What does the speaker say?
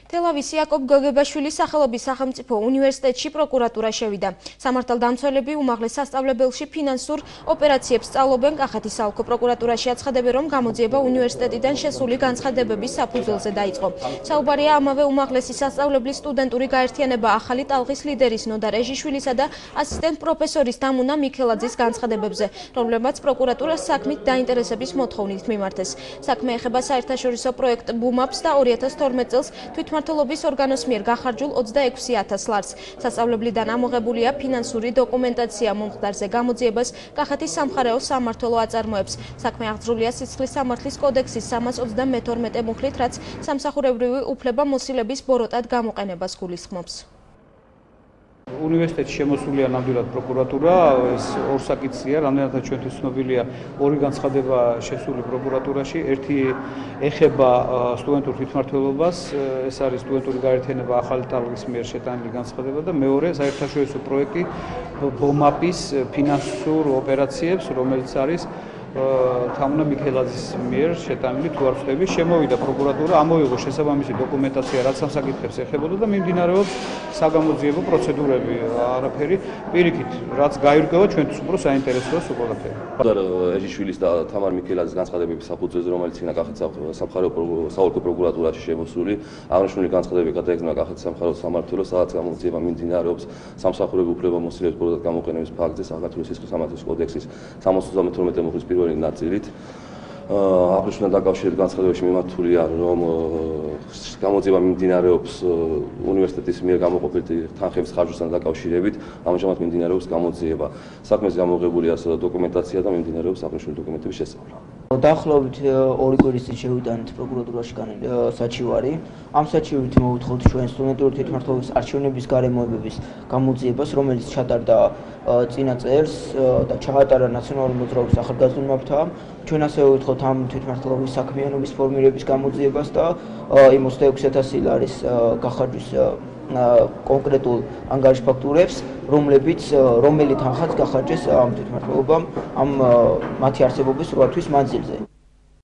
თელავის იაკობ გოგებაშვილის სახელობის სახელმწიფო უნივერსიტეტში პროკურატურა შევიდა. სამართალდამცველები უმაღლეს სასწავლებელში ფინანსურ ოპერაციებს სწავლობენ. კახეთის საოლქო პროკურატურაში აცხადებენ, რომ გამოძიება უნივერსიტეტიდან შესული განცხადებების საფუძველზე დაიწყო. საუბარია ამავე უმაღლესი სასწავლებლის სტუდენტური გაერთიანება ახალი ტალღის ლიდერის ნოდა რეჟიშვილისა და ასისტენტ პროფესორის დამუნა მიქელაძის განცხადებებზე, რომლებმაც პროკურატურას საქმით დაინტერესების მოთხოვნით მიმართეს. საქმე ეხება საერთაშორისო პროექტ BUMAPS და 2012 წელს თვითმმართველობის ორგანოს მიერ გახარჯულ 26,000 ლარს. სასწავლებლიდან ამოღებულია ფინანსური დოკუმენტაცია მომხდარზე. გამოძიებას კახეთის სამხარეო სამმართველო აწარმოებს. საქმე აღძრულია სიცხლის სამართლის კოდექსის 322 მუხლით, რაც სამსახურებრივი უფლება-მოსილების ბოროტად გამოყენებას გულისხმობს. უნივერსიტეტში შემოსულია ნამდვილად პროკურატურა, ეს ორ საკითხია, რამდენადაც ჩვენთვის ცნობილია ორი განცხადება შესული პროკურატურაში. ერთი ეხება სტუდენტურ თვითმმართველობას, ეს არის სტუდენტური გაერთიანება ახალი ტალღის მიერ შეტანილი განცხადება და მეორე საერთაშორისო პროექტი BUMAPS ფინანსურ ოპერაციებს, რომელიც არის დამუნა მიქელაძის მიერ შეტანილი თუ არ ვცდები, შემოვიდა პროკურატურა, ამოიღო შესაბამისი დოკუმენტაცია, რაც ამ საკითხებს ეხებოდა და მიმდინარეობს საგამოძიებო პროცედურები. არაფერი პირიქით, რაც გაირკვევა ჩვენთვის უფრო საინტერესოა სულ ყველაფერი. რეჟიშვილის და თამარ მიქელაძის განცხადებების საფუძველზე, რომელიც იქნა კახეთის სამხარეო საოლქო პროკურატურაში შემოსული, აღნიშნული განცხადებები გადაეგზავნა კახეთის სამხარეო სამმართველოს, სადაც გამოძიება მიმდინარეობს სამსახურებრივი უფლება-მოსილების ბოროტად გამოყენების ფაქტზე საქართველოს სიცხლის სამართლის კოდექსის 322 მუხლის პირველი ნაწილით. აღნიშნულ დაკავშირებით განცხადებაში მიმართულია, რომ გამოძიება მიმდინარეობს უნივერსიტეტის მიერ გამოყოფილი თანხების ხარჯვასთან დაკავშირებით, ამჟამად მიმდინარეობს გამოძიება. საქმეს გამოღებულია დოკუმენტაცია და მიმდინარეობს აღნიშნული დოკუმენტების შესწავლა. დაახლოებით 2 კვირის წინ შევიტანეთ პროკურატურაში საჩივარი. ამ საჩივარით მოვუთხოთ ჩვენ სტუდენტური თვითმმართველობის არჩევნების გარემოებების გამოძიებას, რომელიც ჩატარდა წინა წელს და ჩაატარა ნაციონალური მოძრაობის ახალგაზრდულმა ფრთამ. ჩვენ ასევე ვუთხოთ ამ თვითმმართველობის საქმიანობის ფორმირების გამოძიებას და იმ 26,000 ლარის გახარჯვის კონკრეტულ ანგარიშ ფაქტურებს, რომელი თანხაც გახარჯეს ამ თვითმმართველობამ ამ მათი არსებობის 8 თვის მანძილზე.